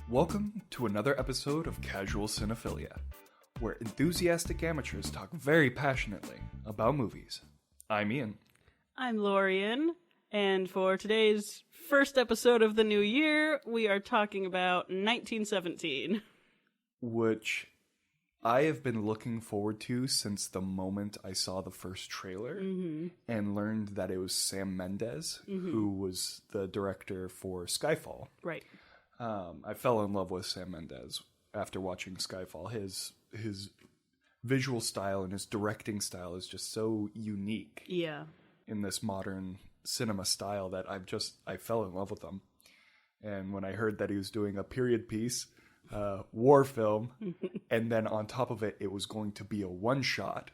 Welcome to another episode of Casual Cinephilia, where enthusiastic amateurs talk very passionately about movies. I'm Ian. I'm Lorian, and for today's first episode of the new year, we are talking about 1917. Which I have been looking forward to since the moment I saw the first trailer and learned that it was Sam Mendes, who was the director for Skyfall. Right. I fell in love with Sam Mendes after watching Skyfall. His visual style and his directing style is just so unique. Yeah. In this modern cinema style that I fell in love with him. And when I heard that he was doing a period piece, war film, and then on top of it, it was going to be a one-shot,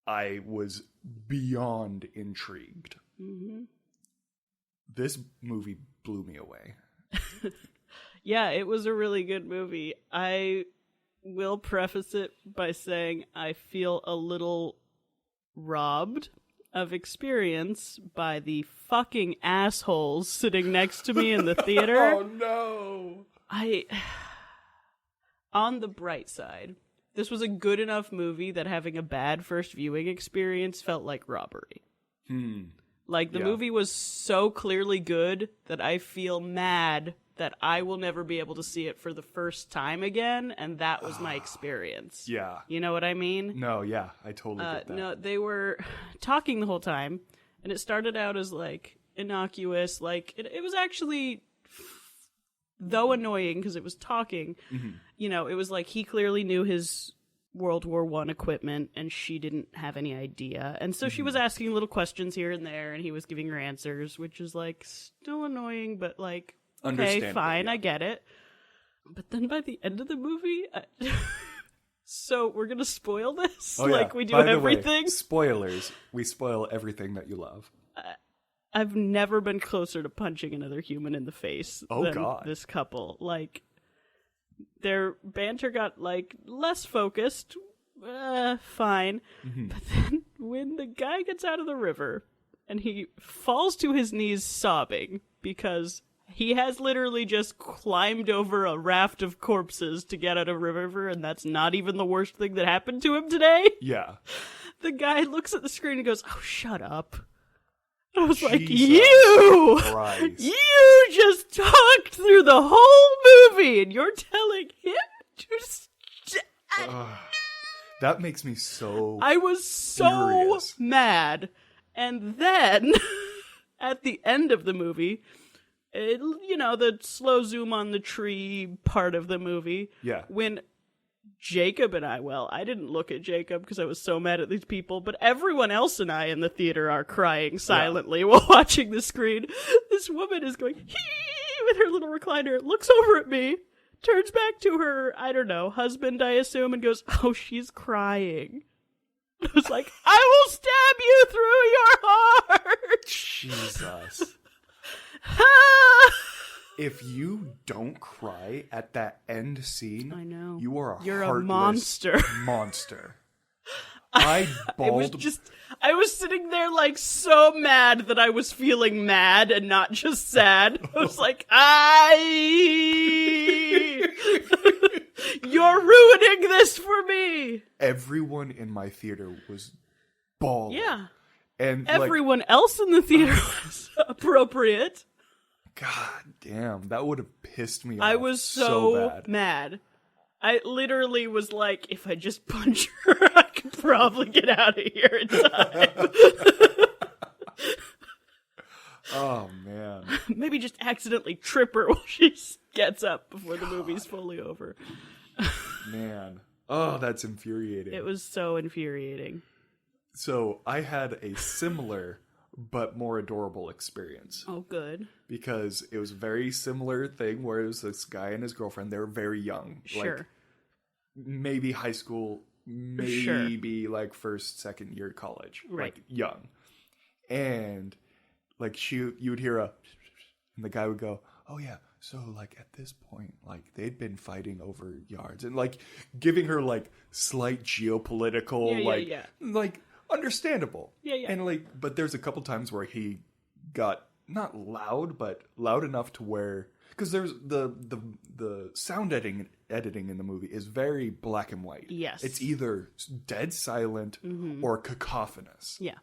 I was beyond intrigued. Mm-hmm. This movie blew me away. Yeah, it was a really good movie. I will preface it by saying I feel a little robbed of experience by the fucking assholes sitting next to me in the theater. Oh no! On the bright side, this was a good enough movie that having a bad first viewing experience felt like robbery. Like, the movie was so clearly good that I feel mad that I will never be able to see it for the first time again, and that was my experience. Yeah. You know what I mean? No, yeah, I totally get that. No, they were talking the whole time, and it started out as, like, innocuous. Like, it was actually, though annoying because it was talking, you know, it was like he clearly knew his World War I equipment, and she didn't have any idea. And so she was asking little questions here and there, and he was giving her answers, which is, like, still annoying, but, like, okay, fine, yeah. I get it. But then by the end of the movie... So we're going to spoil this? Oh, like yeah. we do By everything? The way, spoilers. We spoil everything that you love. I've never been closer to punching another human in the face than this couple. Like, their banter got, like, less focused. Fine. But then when the guy gets out of the river and he falls to his knees sobbing because he has literally just climbed over a raft of corpses to get out of a river, and that's not even the worst thing that happened to him today. Yeah. The guy looks at the screen and goes, "Oh, shut up." I was like, Jesus you just talked through the whole movie, and you're telling him to that makes me so I was so furious. mad. And then, at the end of the movie, the slow zoom on the tree part of the movie, when Jacob and I didn't look at Jacob because I was so mad at these people, but everyone else and I in the theater are crying silently while watching the screen. This woman is going, hee, with her little recliner, looks over at me, turns back to her, I don't know, husband, I assume, and goes, "Oh, she's crying." I was like, "I will stab you through your heart!" Jesus. If you don't cry at that end scene, I know. You're a monster. Monster. I bawled. I was sitting there like so mad that I was feeling mad and not just sad. I was like, you're ruining this for me. Everyone in my theater was bawling. Yeah. And everyone else in the theater was appropriate. God damn, that would have pissed me off. I was so bad. mad. I literally was like, if I just punch her, I could probably get out of here in time. Oh, man. Maybe just accidentally trip her while she gets up before the movie's fully over. Man. Oh, that's infuriating. It was so infuriating. So, I had a similar but more adorable experience. Oh, good. Because it was a very similar thing where it was this guy and his girlfriend. They were very young. Sure. Like, maybe high school, maybe like first, second year college. Right. Like, young. And, like, you would hear and the guy would go, "Oh, yeah. So, like, at this point, like, they'd been fighting over yards." And, like, giving her, like, slight geopolitical, like, understandable. Yeah. And, like, but there's a couple times where he got not loud, but loud enough to where Because there's the sound editing in the movie is very black and white. Yes. It's either dead silent or cacophonous. Yeah.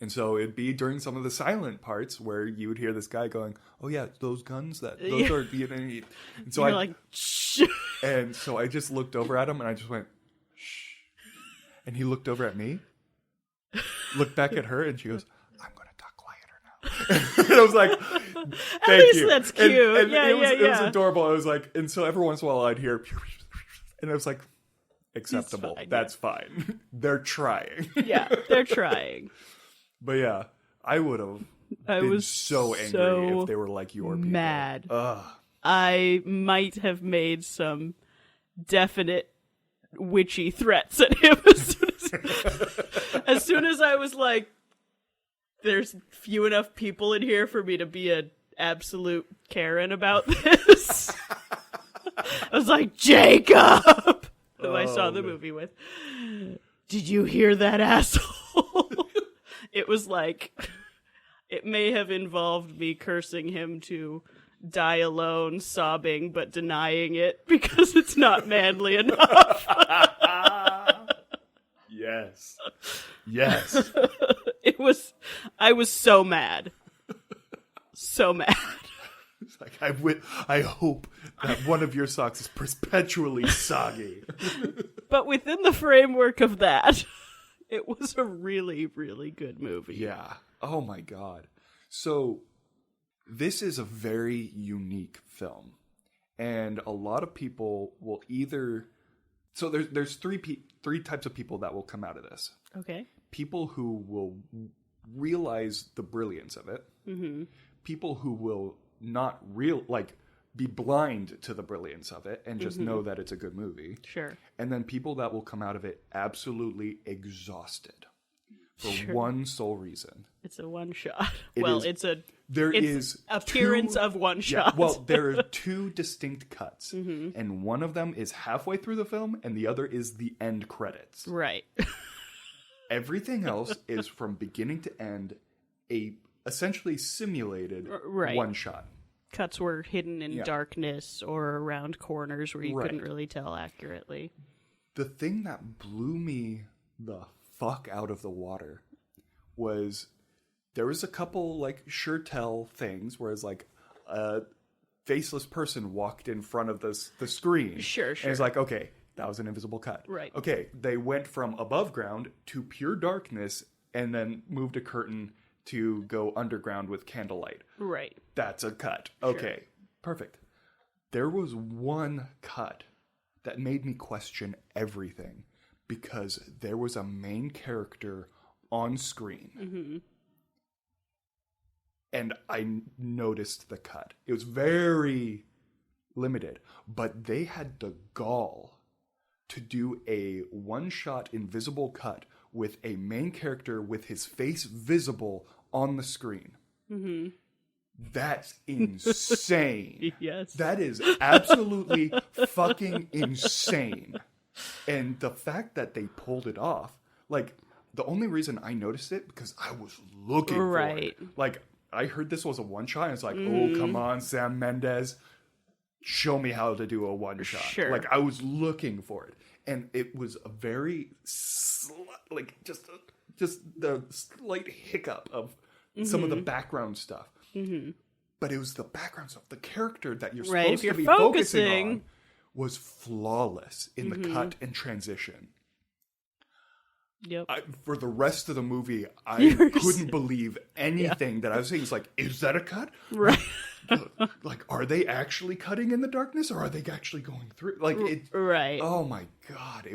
And so it'd be during some of the silent parts where you would hear this guy going, "Oh yeah, those guns those are you know." And so You're like, shh. And so I just looked over at him and I just went, "Shh." And he looked over at me, looked back at her, and she goes, "I'm going to talk quieter now." And I was like, "Thank At least you." That's cute. And yeah, it was yeah. adorable. I was like, and so every once in a while I'd hear, and I was like, acceptable. That's fine. They're trying. Yeah, they're trying. But yeah, I would have been so angry if they were like your people. Mad. Ugh. I might have made some definite witchy threats at him as soon as I was like, there's few enough people in here for me to be an absolute Karen about this. I was like, Jacob! Who I saw the movie with. Did you hear that, asshole? It was like, it may have involved me cursing him to die alone, sobbing, but denying it because it's not manly enough. Yes. Yes. I was so mad. So mad. It's like, I hope that one of your socks is perpetually soggy. But within the framework of that, it was a really, really good movie. Yeah. Oh my God. So this is a very unique film. And a lot of people will either... So there's three types of people that will come out of this. Okay. People who will realize the brilliance of it. Mm-hmm. People who will not be blind to the brilliance of it and just know that it's a good movie. Sure. And then people that will come out of it absolutely exhausted for one sole reason. It's a one shot. It's appearance of one shot. Yeah, well, there are two distinct cuts, and one of them is halfway through the film, and the other is the end credits. Right. Everything else is from beginning to end a essentially simulated one shot. Cuts were hidden in darkness or around corners where you couldn't really tell accurately. The thing that blew me the fuck out of the water was there was a couple sure tell things, whereas a faceless person walked in front of the screen. Sure. And it's like, okay, that was an invisible cut. Right. Okay, they went from above ground to pure darkness and then moved a curtain to go underground with candlelight. Right. That's a cut. Okay, perfect. There was one cut that made me question everything because there was a main character on screen. Mm-hmm. And I noticed the cut. It was very limited, but they had the gall to do a one-shot invisible cut with a main character with his face visible on the screen. Mm-hmm. That's insane. Yes. That is absolutely fucking insane. And the fact that they pulled it off, the only reason I noticed it because I was looking for it. I heard this was a one shot and it's like, oh, come on, Sam Mendes. Show me how to do a one shot. Sure. I was looking for it. And it was a very, just the slight hiccup of some of the background stuff. Mm-hmm. But it was the background stuff. The character that you're supposed to be focusing on was flawless in the cut and transition. Yep. For the rest of the movie, I couldn't believe anything that I was saying. It's like, is that a cut? Right. Are they actually cutting in the darkness, or are they actually going through? Right. Oh my God!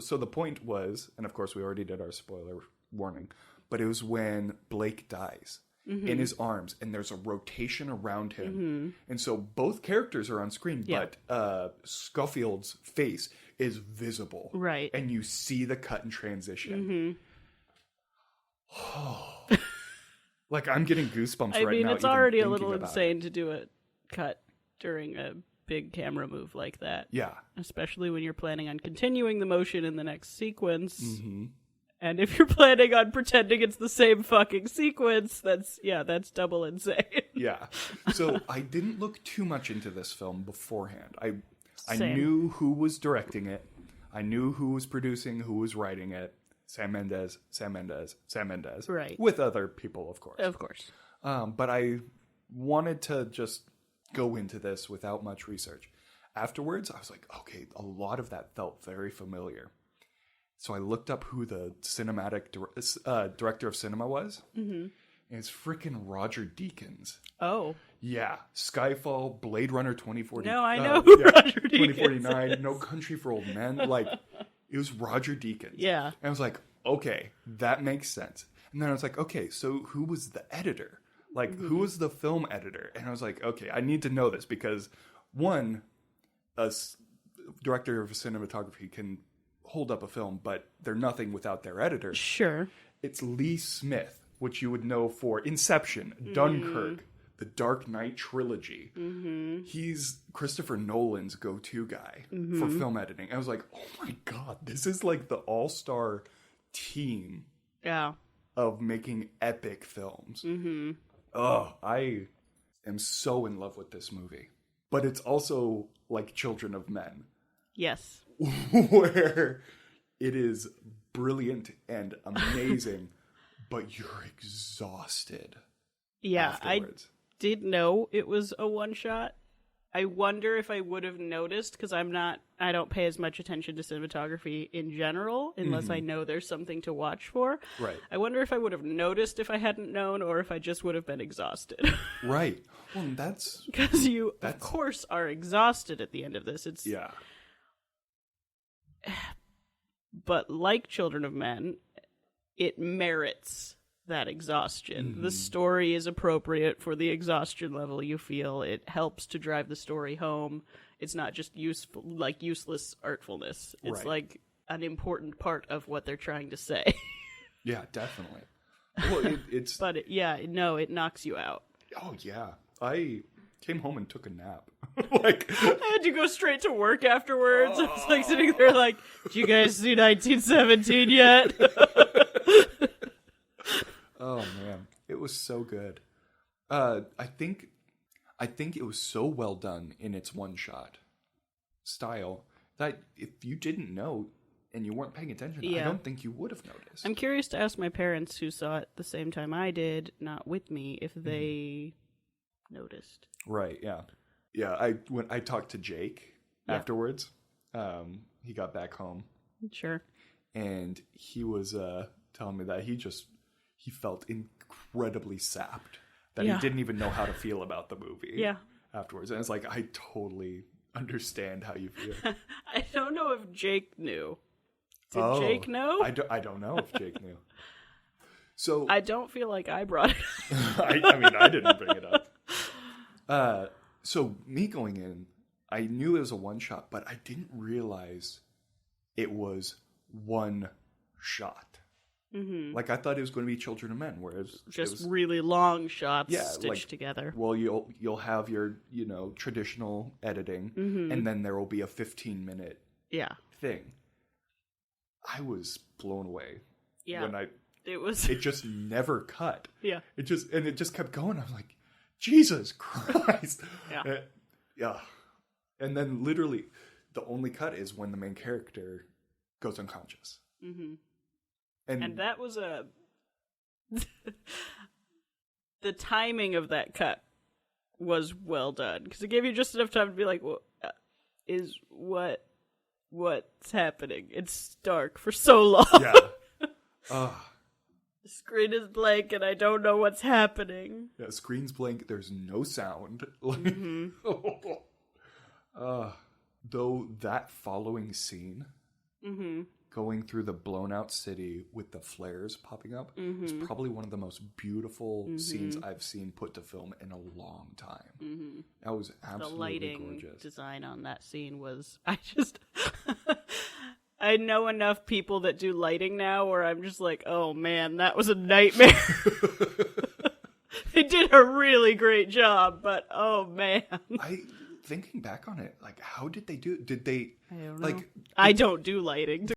So the point was, and of course we already did our spoiler warning, but it was when Blake dies in his arms, and there's a rotation around him, and so both characters are on screen, but Schofield's face is visible, right? And you see the cut and transition. Oh. I'm getting goosebumps right now. I mean, it's already a little insane to do a cut during a big camera move like that. Yeah. Especially when you're planning on continuing the motion in the next sequence. Mm-hmm. And if you're planning on pretending it's the same fucking sequence, that's double insane. Yeah. So I didn't look too much into this film beforehand. I Same. knew who was directing it. I knew who was producing, who was writing it. Sam Mendes. Right. With other people, of course. Of course. But I wanted to just go into this without much research. Afterwards, I was like, okay, a lot of that felt very familiar. So I looked up who the cinematic director of cinema was. Mm-hmm. And it's freaking Roger Deakins. Oh. Yeah. Skyfall, Blade Runner 2040. No, I know who Roger Deakins 2049, is. No Country for Old Men. Like, it was Roger Deakins. Yeah. And I was like, okay, that makes sense. And then I was like, okay, so who was the editor? Like, who was the film editor? And I was like, okay, I need to know this because, one, a director of cinematography can hold up a film, but they're nothing without their editor. Sure. It's Lee Smith, which you would know for Inception, Dunkirk, the Dark Knight trilogy. Mm-hmm. He's Christopher Nolan's go-to guy for film editing. I was like, oh my God, this is like the all-star team of making epic films. Mm-hmm. Oh, I am so in love with this movie. But it's also like Children of Men. Yes. Where it is brilliant and amazing, but you're exhausted. Yeah, afterwards. I did know it was a one-shot. I wonder if I would have noticed, because I don't pay as much attention to cinematography in general, unless I know there's something to watch for. Right. I wonder if I would have noticed if I hadn't known, or if I just would have been exhausted. Right. Well, that's... Because you, of course, are exhausted at the end of this. It's Yeah. But like Children of Men, it merits that exhaustion. The story is appropriate for the exhaustion level you feel. It helps to drive the story home. It's not just useless artfulness. It's like an important part of what they're trying to say. Yeah, definitely. Well, it's... But it knocks you out. Oh, yeah. I came home and took a nap. Like, I had to go straight to work afterwards. I was like sitting there like, did you guys see 1917 yet? Oh man, it was so good. I think it was so well done in its one shot style that if you didn't know and you weren't paying attention, I don't think you would have noticed. I'm curious to ask my parents who saw it the same time I did, not with me, if they noticed. Right, yeah. Yeah, when I talked to Jake afterwards, he got back home. Sure. And he was telling me that he felt incredibly sapped. That he didn't even know how to feel about the movie afterwards. And it's like, I totally understand how you feel. I don't know if Jake knew. Did Jake know? I don't know if Jake knew. So I don't feel like I brought it up. I mean, I didn't bring it up. So me going in, I knew it was a one-shot, but I didn't realize it was one shot. Mm-hmm. Like, I thought it was going to be Children of Men, whereas just it was, really long shots stitched together. Well, you'll have your, traditional editing, and then there will be a 15-minute thing. I was blown away. Yeah. When it just never cut. Yeah. It just kept going. I'm like, Jesus Christ. Yeah. And then literally the only cut is when the main character goes unconscious. Mm-hmm. And that was the timing of that cut was well done, because it gave you just enough time to be like, well, what's happening? It's dark for so long. Yeah. The screen is blank and I don't know what's happening. Yeah, screen's blank. There's no sound. Though that following scene, going through the blown out city with the flares popping up, is probably one of the most beautiful scenes I've seen put to film in a long time. That was absolutely the lighting gorgeous. Design on that scene was, I know enough people that do lighting now where I'm just like, oh man, that was a nightmare. They did a really great job, but oh man. Thinking back on it, like, how did they do it? Did they... I don't know. I don't do lighting.